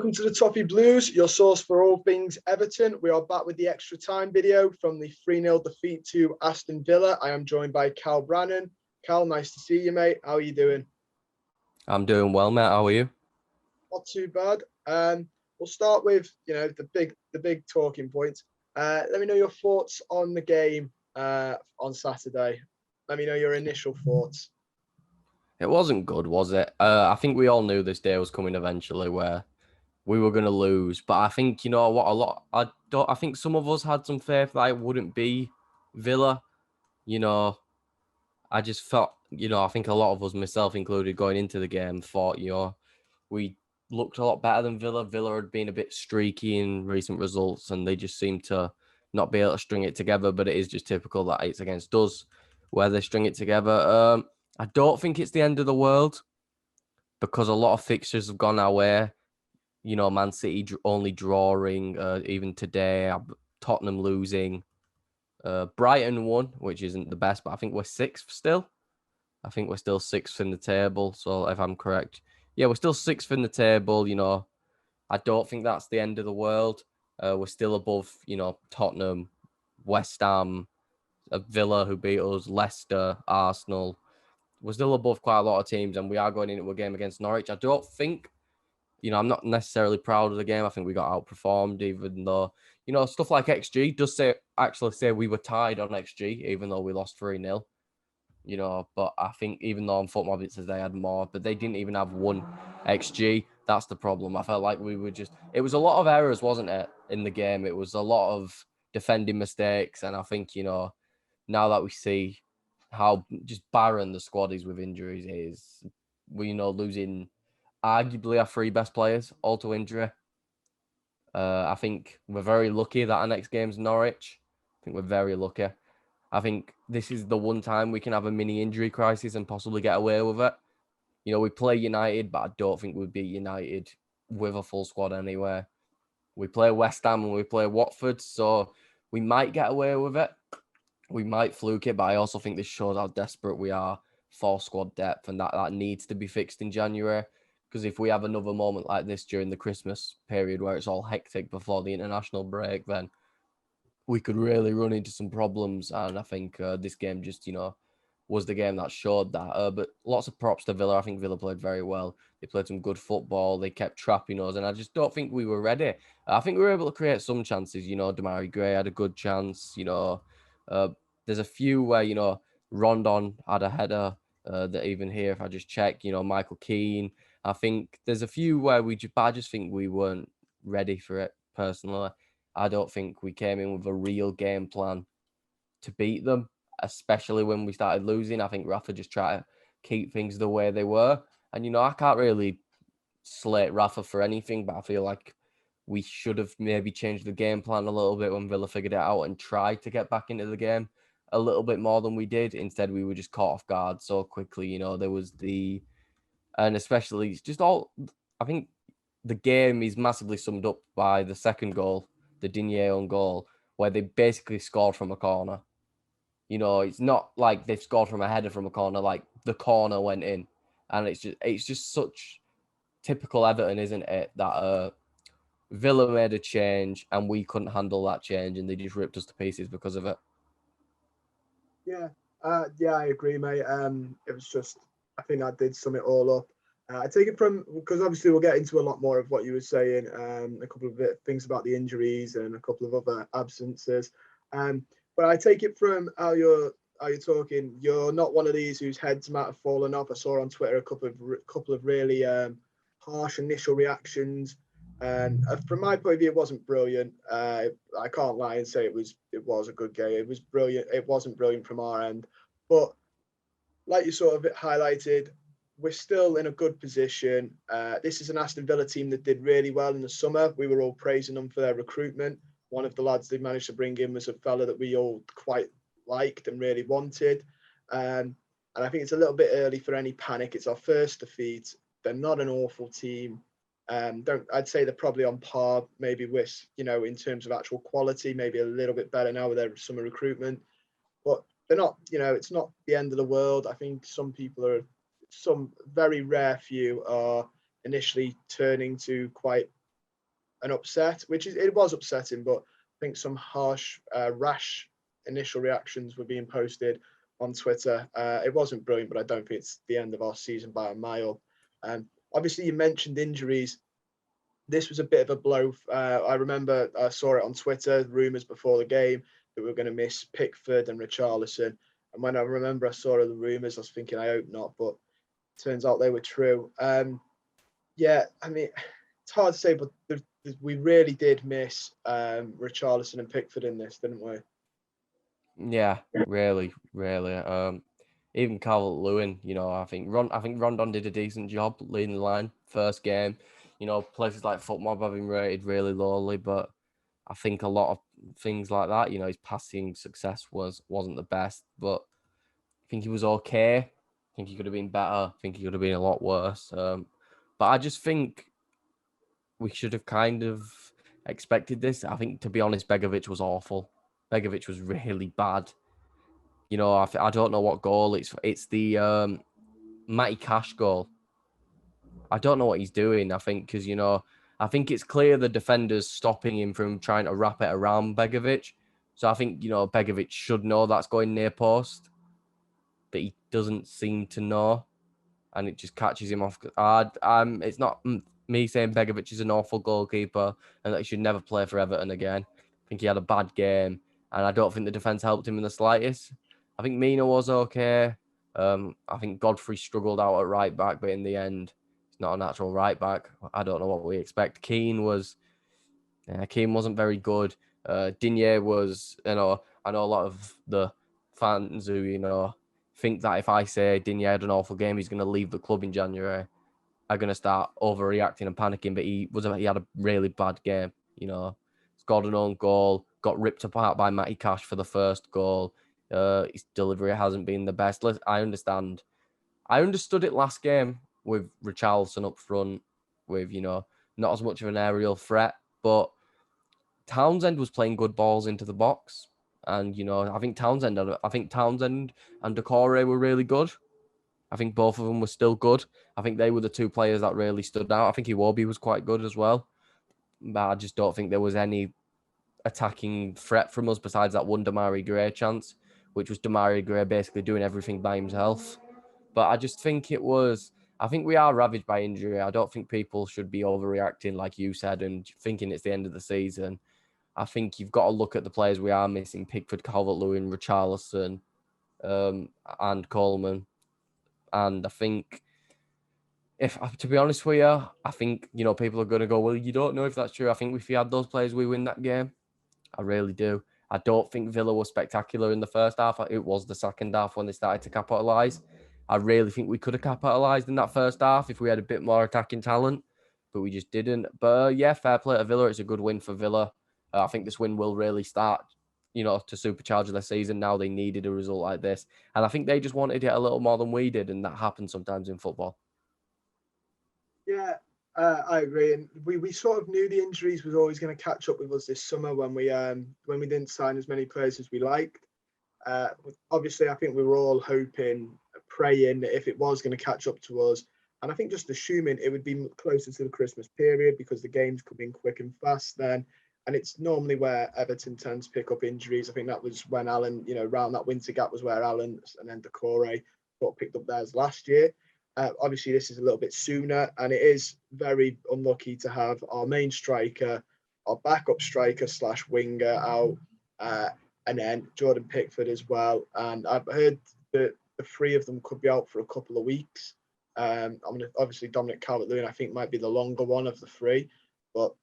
Welcome to the Toffee Blues, your source for all things Everton. We are back with the extra time video from the 3-0 defeat to Aston Villa. I am joined by Callum Brannan. Cal, nice to see you, mate. How are you doing? I'm doing well, mate. How are you? Not too bad. We'll start with the big talking points. Let me know your thoughts on the game on Saturday. Let me know your initial thoughts. It wasn't good, was it? I think we all knew this day was coming eventually, where we were going to lose. But I think, you know what, I think some of us had some faith that it wouldn't be Villa. You know, I just felt, I think a lot of us, myself included, going into the game, thought, we looked a lot better than Villa. Villa had been a bit streaky in recent results, and they just seemed to not be able to string it together. But it is just typical that it's against us where they string it together. I don't think it's the end of the world because a lot of fixtures have gone our way. You know, Man City only drawing, even today, Tottenham losing. Brighton won, which isn't the best, but I think we're sixth still. I think we're still sixth in the table. So if I'm correct, yeah, we're still sixth in the table. You know, I don't think that's the end of the world. We're still above, Tottenham, West Ham, Villa, who beat us, Leicester, Arsenal. We're still above quite a lot of teams, and we are going into a game against Norwich. I don't think, I'm not necessarily proud of the game. I think we got outperformed, even though, stuff like XG does actually say we were tied on XG, even though we lost 3-0. But I think even though on football it says they had more, but they didn't even have one XG. That's the problem. I felt like it was a lot of errors, wasn't it, in the game? It was a lot of defending mistakes, and I think, now that we see how just barren the squad is with injuries is, losing arguably our three best players all to injury. I think we're very lucky that our next game's Norwich. I think we're very lucky. I think this is the one time we can have a mini injury crisis and possibly get away with it. We play United, but I don't think we'd beat United with a full squad anyway. We play West Ham and we play Watford, so we might get away with it. We might fluke it, but I also think this shows how desperate we are for squad depth, and that needs to be fixed in January. Because if we have another moment like this during the Christmas period where it's all hectic before the international break, then we could really run into some problems. And I think this game just, was the game that showed that. But lots of props to Villa. I think Villa played very well. They played some good football. They kept trapping us. And I just don't think we were ready. I think we were able to create some chances. Damari Gray had a good chance. There's a few where, Rondon had a header that even here, if I just check, Michael Keane. I think there's a few where I just think we weren't ready for it, personally. I don't think we came in with a real game plan to beat them, especially when we started losing. I think Rafa just tried to keep things the way they were. And, I can't really slate Rafa for anything, but I feel like we should have maybe changed the game plan a little bit when Villa figured it out and tried to get back into the game a little bit more than we did. Instead, we were just caught off guard so quickly. There was and especially just I think the game is massively summed up by the second goal, the Digne own goal, where they basically scored from a corner. It's not like they've scored from a header from a corner, like the corner went in. And it's just such typical Everton, isn't it? That Villa made a change and we couldn't handle that change and they just ripped us to pieces because of it. Yeah, I agree, mate. It was just, I think that did sum it all up. I take it from, because obviously we'll get into a lot more of what you were saying, a couple of things about the injuries and a couple of other absences. But I take it from how you're talking. You're not one of these whose heads might have fallen off. I saw on Twitter a couple of really harsh initial reactions. And from my point of view, it wasn't brilliant. I can't lie and say it was a good game. It was brilliant. It wasn't brilliant from our end, but like you sort of highlighted, we're still in a good position. This is an Aston Villa team that did really well in the summer. We were all praising them for their recruitment. One of the lads they managed to bring in was a fella that we all quite liked and really wanted. And I think it's a little bit early for any panic. It's our first defeat. They're not an awful team. I'd say they're probably on par, maybe with, in terms of actual quality, maybe a little bit better now with their summer recruitment. But they're not, it's not the end of the world. I think some very rare few are initially turning to quite an upset, it was upsetting, but I think some harsh, rash initial reactions were being posted on Twitter. It wasn't brilliant, but I don't think it's the end of our season by a mile. Obviously, you mentioned injuries. This was a bit of a blow. I remember I saw it on Twitter, rumours before the game that we were going to miss Pickford and Richarlison. And when I saw the rumours, I was thinking, I hope not, but turns out they were true. Yeah, I mean, it's hard to say, but we really did miss Richarlison and Pickford in this, didn't we? Yeah, really. Even Calvert-Lewin, I think Rondon did a decent job leading the line first game. Places like FootMob have been rated really lowly, but I think a lot of things like that, his passing success wasn't the best, but I think he was okay. I think he could have been better. I think he could have been a lot worse. But I just think we should have kind of expected this. I think, to be honest, Begovic was awful. Begovic was really bad. I don't know what goal it's the Matty Cash goal. I don't know what he's doing. I think because I think it's clear the defender's stopping him from trying to wrap it around Begovic. So I think Begovic should know that's going near post, but he doesn't seem to know, and it just catches him off. It's not me saying Begovic is an awful goalkeeper and that he should never play for Everton again. I think he had a bad game, and I don't think the defence helped him in the slightest. I think Mina was okay. I think Godfrey struggled out at right back, but in the end, he's not a natural right back. I don't know what we expect. Keane wasn't very good. Digne was, I know a lot of the fans who, think that if I say Digne had an awful game, he's going to leave the club in January, are going to start overreacting and panicking. But he had a really bad game. Scored an own goal, got ripped apart by Matty Cash for the first goal. His delivery hasn't been the best. I understand. I understood it last game with Richarlison up front, with not as much of an aerial threat, but Townsend was playing good balls into the box, and I think Townsend and Decore were really good. I think both of them were still good. I think they were the two players that really stood out. I think Iwobi was quite good as well, but I just don't think there was any attacking threat from us besides that one Damari Gray chance, which was Damari Gray basically doing everything by himself. But I just think I think we are ravaged by injury. I don't think people should be overreacting, like you said, and thinking it's the end of the season. I think you've got to look at the players we are missing: Pickford, Calvert-Lewin, Richarlison, and Coleman. And I think, to be honest with you, I think people are going to go, well, you don't know if that's true. I think if we had those players, we win that game. I really do. I don't think Villa was spectacular in the first half. It was the second half when they started to capitalise. I really think we could have capitalised in that first half if we had a bit more attacking talent, but we just didn't. But yeah, fair play to Villa. It's a good win for Villa. I think this win will really start, to supercharge their season. Now they needed a result like this. And I think they just wanted it a little more than we did, and that happens sometimes in football. Yeah, I agree. And we sort of knew the injuries was always going to catch up with us this summer when we didn't sign as many players as we liked. Obviously, I think we were all hoping, praying that if it was going to catch up to us, and I think just assuming it would be closer to the Christmas period because the games come in quick and fast then. And it's normally where Everton tends to pick up injuries. I think that was when Alan, around that winter gap was where Alan and then Decore sort of picked up theirs last year. Obviously, this is a little bit sooner, and it is very unlucky to have our main striker, our backup striker / winger out, and then Jordan Pickford as well. And I've heard that the three of them could be out for a couple of weeks. Obviously, Dominic Calvert-Lewin, I think, might be the longer one of the three, but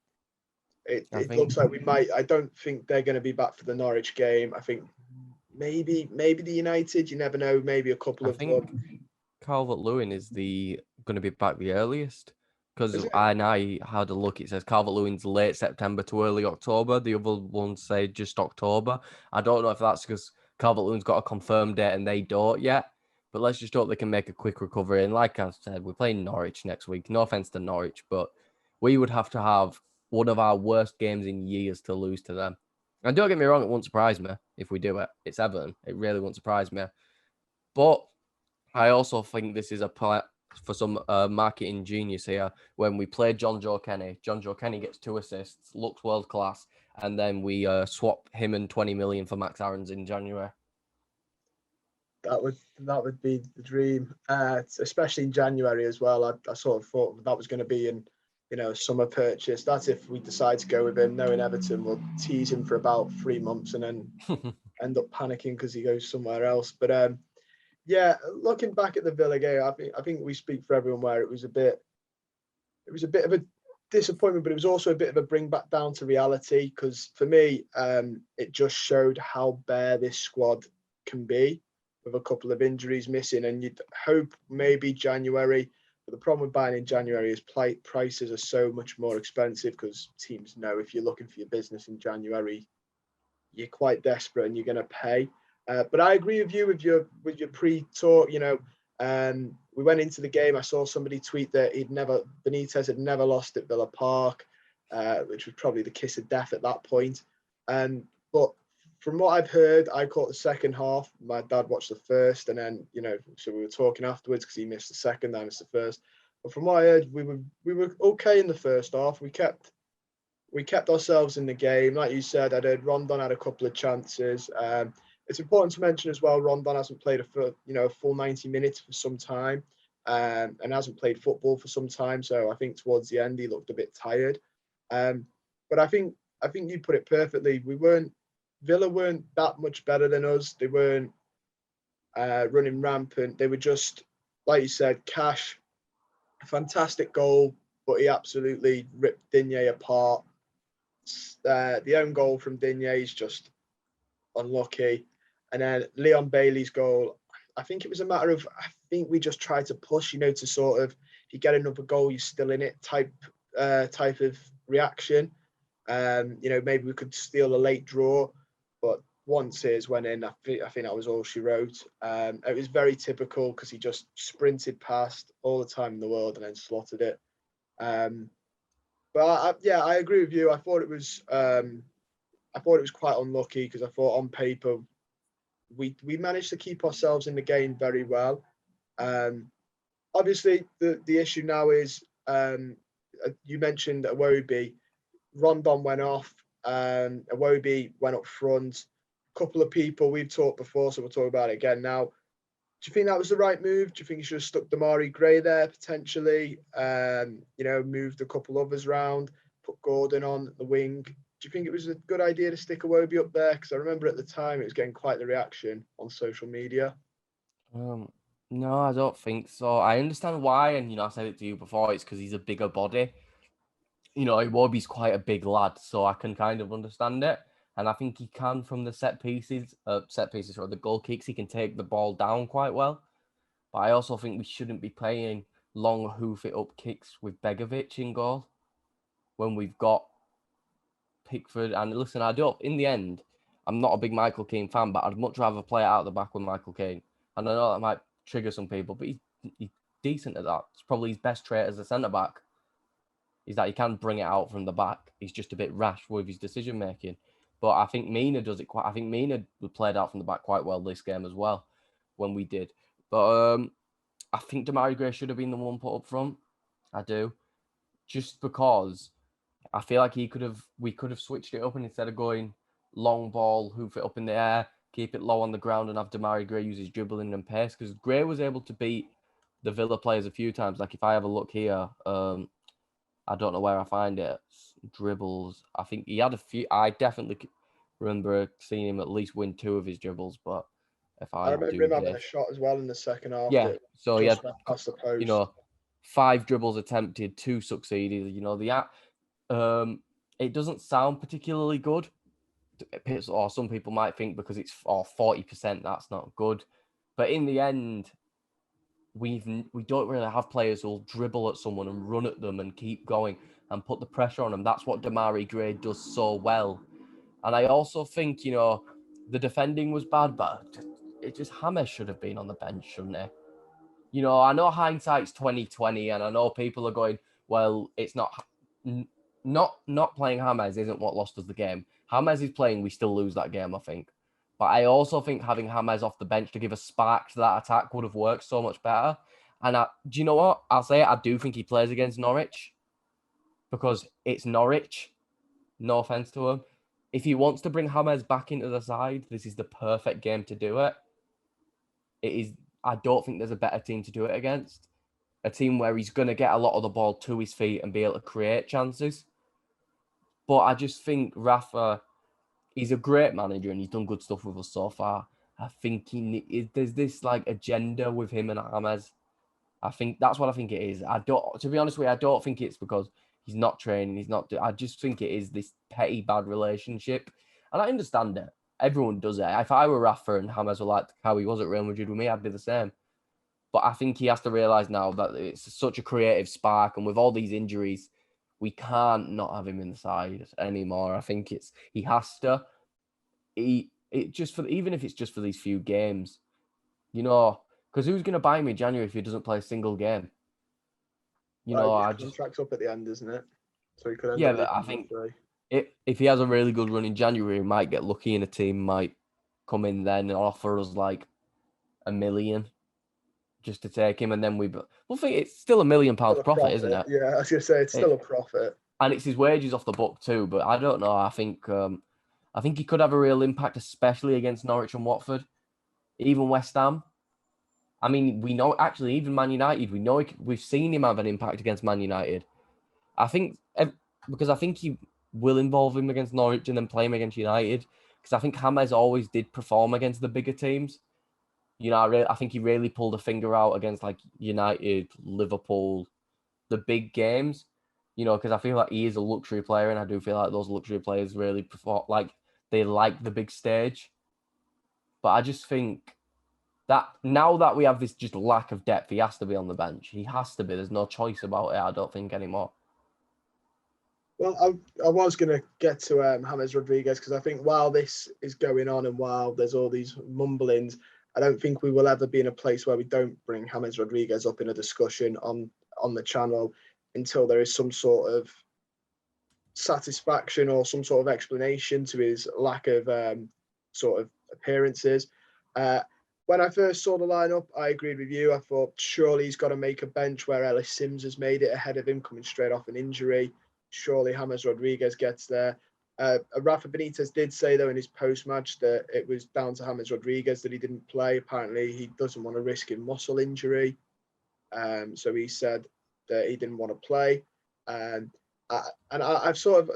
it looks like we might. I don't think they're going to be back for the Norwich game. I think maybe the United. You never know. Maybe a couple of them. Calvert-Lewin is going to be back the earliest, because I had a look. It says Calvert-Lewin's late September to early October. The other ones say just October. I don't know if that's because Calvert-Lewin's got a confirmed date and they don't yet. But let's just hope they can make a quick recovery. And like I said, we're playing Norwich next week. No offense to Norwich, but we would have to have one of our worst games in years to lose to them. And don't get me wrong, it won't surprise me if we do it. It's Everton. It really won't surprise me. But I also think this is a for some marketing genius here, when we played John Joe Kenny gets 2 assists, looks world class, and then we swap him and 20 million for Max Aarons in January. That would be the dream, especially in January as well. I sort of thought that was going to be in, summer purchase. That's if we decide to go with him, knowing Everton will tease him for about 3 months and then end up panicking because he goes somewhere else. But yeah, looking back at the Villa game, I think we speak for everyone where it was a bit of a disappointment, but it was also a bit of a bring back down to reality, because for me, it just showed how bare this squad can be with a couple of injuries missing. And you'd hope maybe January, but the problem with buying in January is prices are so much more expensive, because teams know if you're looking for your business in January, you're quite desperate and you're going to pay. But I agree with you with your pre-talk. We went into the game. I saw somebody tweet that Benitez had never lost at Villa Park, which was probably the kiss of death at that point. But from what I've heard, I caught the second half. My dad watched the first, and then so we were talking afterwards because he missed the second, I missed the first. But from what I heard, we were okay in the first half. We kept ourselves in the game. Like you said, I heard Rondon had a couple of chances. It's important to mention as well, Rondon hasn't played a full 90 minutes for some time, and hasn't played football for some time. So I think towards the end he looked a bit tired. But I think you put it perfectly. Villa weren't that much better than us. They weren't running rampant. They were just, like you said, Cash, a fantastic goal, but he absolutely ripped Digne apart. The own goal from Digne is just unlucky. And then Leon Bailey's goal, I think it was a matter of, I think we just tried to push, to sort of, if you get another goal, you're still in it type of reaction. Maybe we could steal a late draw, but once his went in, I think that was all she wrote. It was very typical because he just sprinted past all the time in the world and then slotted it. But I agree with you. I thought it was quite unlucky, because I thought on paper we managed to keep ourselves in the game very well. Obviously, the issue now is, you mentioned Iwobi. Rondon went off. Iwobi went up front. A couple of people we've talked before, so we'll talk about it again now. Do you think that was the right move? Do you think you should have stuck Damari Gray there potentially? Moved a couple others around, put Gordon on the wing. Do you think it was a good idea to stick Iwobi up there? Because I remember at the time it was getting quite the reaction on social media. No, I don't think so. I understand why, and I said it to you before. It's because he's a bigger body. Iwobi's quite a big lad, so I can kind of understand it. And I think he can, from the set pieces or the goal kicks, he can take the ball down quite well. But I also think we shouldn't be playing long hoof it up kicks with Begovic in goal when we've got Pickford. And listen, in the end, I'm not a big Michael Keane fan, but I'd much rather play it out the back with Michael Keane. And I know that might trigger some people, but he's decent at that. It's probably his best trait as a centre-back, is that he can bring it out from the back. He's just a bit rash with his decision-making. But I think Mina does it I think Mina played out from the back quite well this game as well, when we did. But I think Damari Gray should have been the one put up front. I do. Just because I feel like we could have switched it up, and instead of going long ball, hoof it up in the air, keep it low on the ground, and have Damari Gray use his dribbling and pace, because Gray was able to beat the Villa players a few times. Like if I have a look here, I don't know where I find it. Dribbles. I think he had a few. I definitely remember seeing him at least win 2 of his dribbles. But if I remember him having a shot as well in the second half. Yeah. So he had, past the post. 5 dribbles attempted, 2 succeeded. It doesn't sound particularly good, or some people might think because it's 40%, that's not good. But in the end, we don't really have players who'll dribble at someone and run at them and keep going and put the pressure on them. That's what Damari Gray does so well. And I also think, the defending was bad, but James should have been on the bench, shouldn't he? I know hindsight's 2020, and I know people are going, well, it's not playing James isn't what lost us the game. James is playing, we still lose that game, I think. But I also think having James off the bench to give a spark to that attack would have worked so much better. And do you know what? I'll say it, I do think he plays against Norwich because it's Norwich. No offense to him. If he wants to bring James back into the side, this is the perfect game to do it. It is. I don't think there's a better team to do it against. A team where he's going to get a lot of the ball to his feet and be able to create chances. But I just think Rafa, he's a great manager and he's done good stuff with us so far. I think there's this like agenda with him and James. I think that's what I think it is. To be honest with you, I don't think it's because he's not training. I just think it is this petty bad relationship. And I understand it. Everyone does it. If I were Rafa and James were like how he was at Real Madrid with me, I'd be the same. But I think he has to realise now that it's such a creative spark. And with all these injuries, we can't not have him in the side anymore. I think he has to. Even if it's just for these few games, because who's going to buy me in January if he doesn't play a single game? His contract's up at the end, isn't it? So he could end up. But I think if he has a really good run in January, he might get lucky and a team might come in then and offer us like $1 million just to take him, and then think it's still £1 million profit, isn't it? Yeah, I was gonna say it's still a profit, and it's his wages off the book too. But I don't know. I think he could have a real impact, especially against Norwich and Watford, even West Ham. I mean, we know actually even Man United. We know we've seen him have an impact against Man United. I think because I think he will involve him against Norwich and then play him against United. Because I think James always did perform against the bigger teams. I think he really pulled a finger out against like United, Liverpool, the big games. Because I feel like he is a luxury player, and I do feel like those luxury players really perform, like they like the big stage. But I just think that now that we have this just lack of depth, he has to be on the bench. He has to be. There's no choice about it, I don't think, anymore. Well, I was going to get to James Rodriguez because I think while this is going on and while there's all these mumblings, I don't think we will ever be in a place where we don't bring James Rodriguez up in a discussion on the channel until there is some sort of satisfaction or some sort of explanation to his lack of sort of appearances. When I first saw the lineup, I agreed with you. I thought surely he's got to make a bench where Ellis Sims has made it ahead of him coming straight off an injury. Surely James Rodriguez gets there. Rafa Benitez did say, though, in his post-match that it was down to James Rodriguez that he didn't play. Apparently, he doesn't want to risk a muscle injury. So he said that he didn't want to play. I've sort of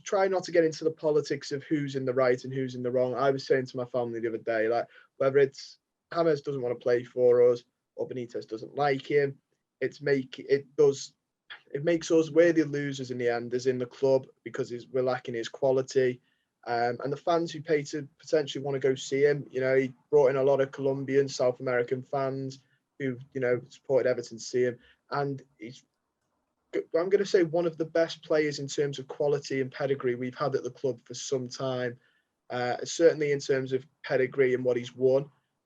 try not to get into the politics of who's in the right and who's in the wrong. I was saying to my family the other day, like, whether it's James doesn't want to play for us or Benitez doesn't like him, it makes us, we're the losers in the end, as in the club, because we're lacking his quality. And the fans who pay to potentially want to go see him, he brought in a lot of Colombian, South American fans who, supported Everton to see him. And I'm going to say one of the best players in terms of quality and pedigree we've had at the club for some time. Certainly in terms of pedigree and what he's won.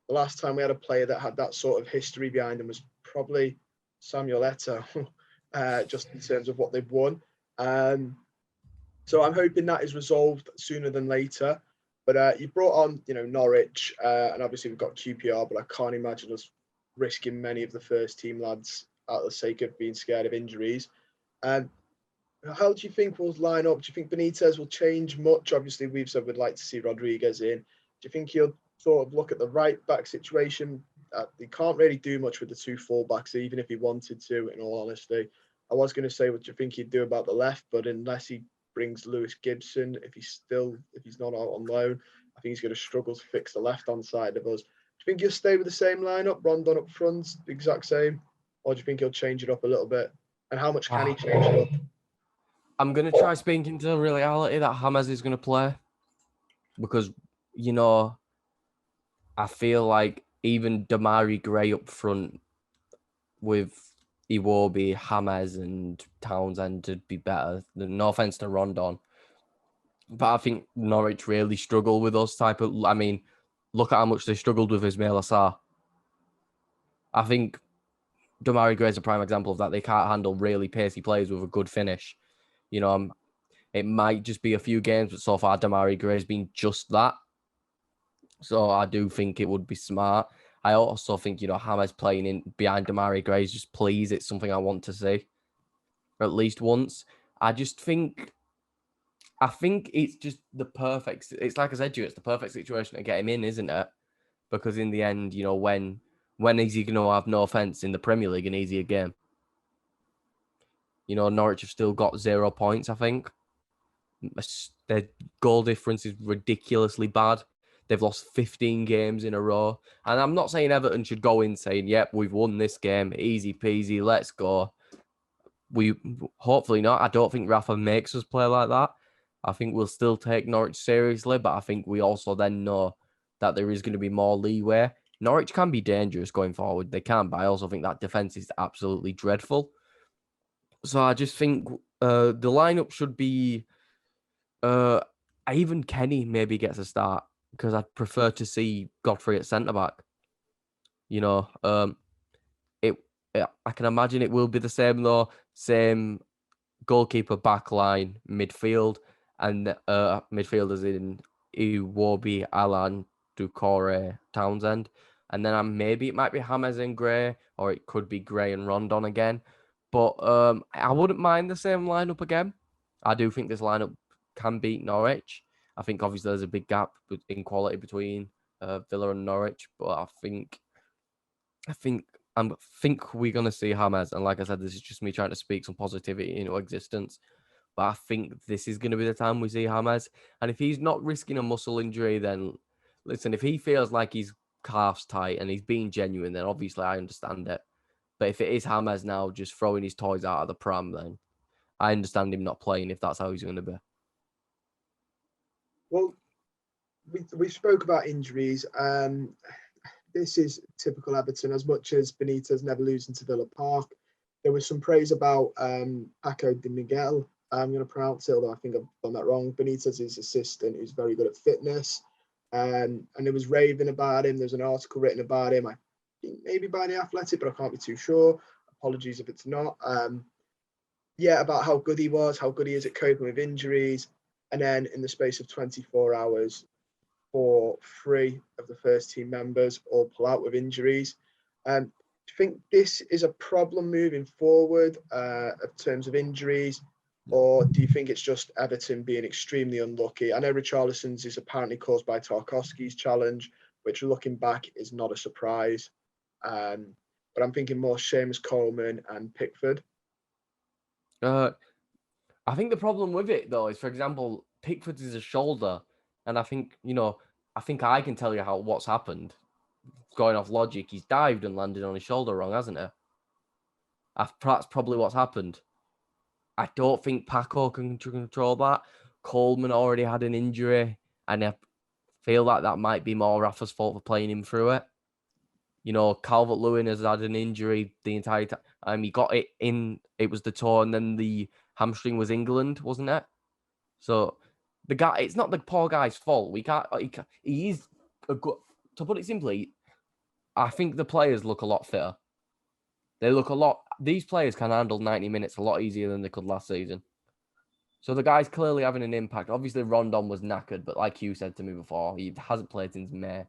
The last time we had a player that had that sort of history behind him was probably Samuel Eto'o, just in terms of what they've won. So I'm hoping that is resolved sooner than later. But you brought on, Norwich, and obviously we've got QPR, but I can't imagine us risking many of the first team lads out of the sake of being scared of injuries. How do you think we'll line up? Do you think Benitez will change much? Obviously, we've said we'd like to see Rodriguez in. Do you think he'll sort of look at the right back situation? He can't really do much with the two full-backs, even if he wanted to, in all honesty. I was going to say, what do you think he'd do about the left? But unless he brings Lewis Gibson, if he's not out on loan, I think he's going to struggle to fix the left-hand side of us. Do you think he'll stay with the same lineup, Rondon up front, the exact same? Or do you think he'll change it up a little bit? And how much can he change it up? I'm going to try speaking to the reality that James is going to play. Because, I feel like even Damari Gray up front with Iwobi, James and Townsend would be better. No offense to Rondon. But I think Norwich really struggle with those type of... I mean, look at how much they struggled with Ismail Assar. I think Damari Gray is a prime example of that. They can't handle really pacey players with a good finish. It might just be a few games, but so far Damari Gray has been just that. So I do think it would be smart. I also think, James playing in behind Demarai Gray is just please. It's something I want to see at least once. I think it's just the perfect. It's like I said to you, it's the perfect situation to get him in, isn't it? Because in the end, when is he going to have, no offense, in the Premier League, an easier game? Norwich have still got 0 points, I think. Their goal difference is ridiculously bad. They've lost 15 games in a row. And I'm not saying Everton should go in saying, yep, we've won this game, easy peasy, let's go. Hopefully not. I don't think Rafa makes us play like that. I think we'll still take Norwich seriously, but I think we also then know that there is going to be more leeway. Norwich can be dangerous going forward. They can, but I also think that defence is absolutely dreadful. So I just think the lineup should be... even Kenny maybe gets a start because I'd prefer to see Godfrey at centre-back. I can imagine it will be the same though. Same goalkeeper, backline, midfield, and midfielders in Iwobi, Alan, Doucouré, Townsend. And then maybe it might be James and Gray, or it could be Gray and Rondon again. But I wouldn't mind the same lineup again. I do think this lineup can beat Norwich. I think obviously there's a big gap in quality between Villa and Norwich, but I think we're gonna see James, and like I said, this is just me trying to speak some positivity into existence. But I think this is gonna be the time we see James, and if he's not risking a muscle injury, then listen. If he feels like his calf's tight and he's being genuine, then obviously I understand it. But if it is James now just throwing his toys out of the pram, then I understand him not playing if that's how he's going to be. Well, we spoke about injuries. This is typical Everton. As much as Benitez never losing to Villa Park, there was some praise about Paco de Miguel. I'm going to pronounce it, although I think I've done that wrong. Benitez's assistant, who's very good at fitness. And there was raving about him. There's an article written about him. I think maybe by The Athletic, but I can't be too sure. Apologies if it's not. About how good he was, how good he is at coping with injuries. And then in the space of 24 hours, 3 of the first team members all pull out with injuries. Do you think this is a problem moving forward in terms of injuries? Or do you think it's just Everton being extremely unlucky? I know Richarlison's is apparently caused by Tarkowski's challenge, which looking back is not a surprise. But I'm thinking more Seamus Coleman and Pickford. I think the problem with it, though, is, for example, Pickford's is a shoulder. And I think, I can tell you what's happened. Going off logic, he's dived and landed on his shoulder wrong, hasn't he? That's probably what's happened. I don't think Paco can control that. Coleman already had an injury, and I feel like that might be more Rafa's fault for playing him through it. Calvert-Lewin has had an injury the entire time. He got it in. It was the toe, and then the hamstring was England, wasn't it? So the guy, it's not the poor guy's fault. He is a good. To put it simply, I think the players look a lot fitter. These players can handle 90 minutes a lot easier than they could last season. So the guy's clearly having an impact. Obviously, Rondon was knackered, but like you said to me before, he hasn't played since May.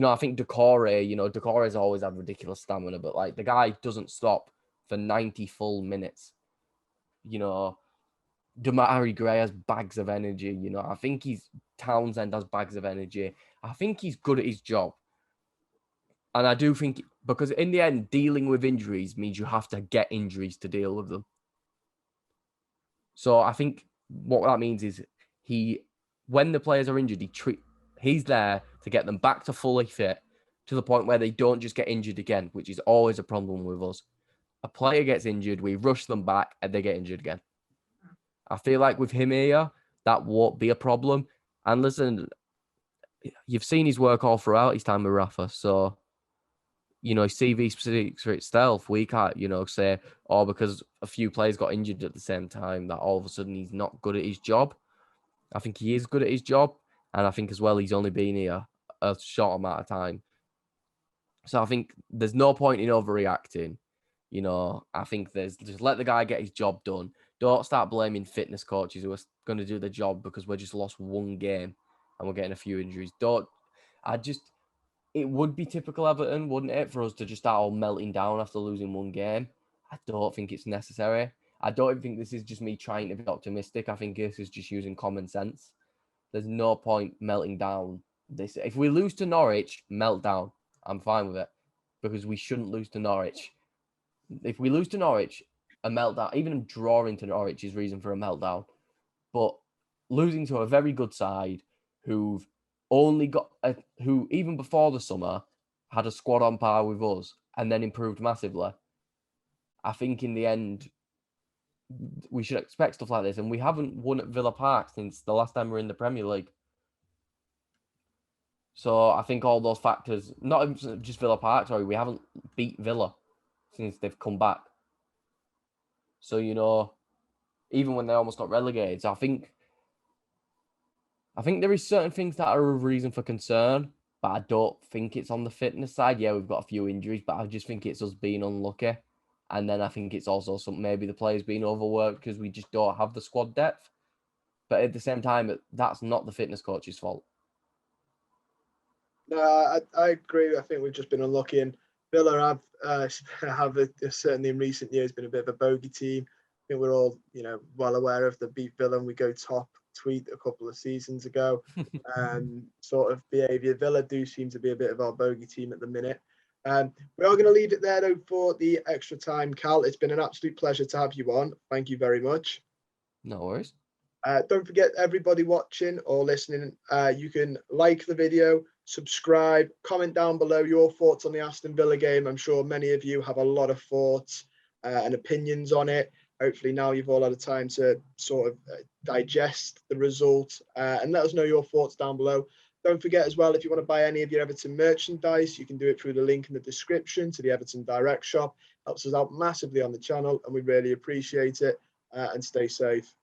I think Doucouré's always had ridiculous stamina, but like the guy doesn't stop for 90 full minutes. Demarai Gray has bags of energy. I think Townsend has bags of energy. I think he's good at his job. And I do think, because in the end, dealing with injuries means you have to get injuries to deal with them. So I think what that means is when the players are injured, he's there to get them back to fully fit to the point where they don't just get injured again, which is always a problem with us. A player gets injured, we rush them back, and they get injured again. I feel like with him here, that won't be a problem. And listen, you've seen his work all throughout his time with Rafa, so his CV speaks for itself. We can't, say, because a few players got injured at the same time, that all of a sudden he's not good at his job. I think he is good at his job. And I think as well, he's only been here a short amount of time. So I think there's no point in overreacting. I think just let the guy get his job done. Don't start blaming fitness coaches who are going to do the job because we just lost one game and we're getting a few injuries. it would be typical Everton, wouldn't it, for us to just start all melting down after losing one game? I don't think it's necessary. I don't think this is just me trying to be optimistic. I think this is just using common sense. There's no point melting down this. If we lose to Norwich, melt down. I'm fine with it because we shouldn't lose to Norwich. If we lose to Norwich, a meltdown, even drawing to Norwich is reason for a meltdown. But losing to a very good side who've only got, who even before the summer had a squad on par with us and then improved massively, I think in the end, we should expect stuff like this. And we haven't won at Villa Park since the last time we were in the Premier League. So I think all those factors, not even just Villa Park, sorry, we haven't beat Villa since they've come back. So, you know, even when they almost got relegated, so I think there is certain things that are a reason for concern, but I don't think it's on the fitness side. Yeah, we've got a few injuries, but I just think it's us being unlucky. And then I think it's also maybe the players being overworked because we just don't have the squad depth. But at the same time, that's not the fitness coach's fault. No, I agree. I think we've just been unlucky, and Villa have certainly in recent years been a bit of a bogey team. I think we're all, well aware of the beat Villa and we go top tweet a couple of seasons ago. Sort of behaviour. Villa do seem to be a bit of our bogey team at the minute. We are going to leave it there though for the extra time, Cal. It's been an absolute pleasure to have you on. Thank you very much. No worries. Don't forget, everybody watching or listening, you can like the video, subscribe, comment down below your thoughts on the Aston Villa game. I'm sure many of you have a lot of thoughts and opinions on it. Hopefully now you've all had a time to sort of digest the result and let us know your thoughts down below. Don't forget as well, if you want to buy any of your Everton merchandise, you can do it through the link in the description to the Everton Direct shop. Helps us out massively on the channel and we really appreciate it. And stay safe.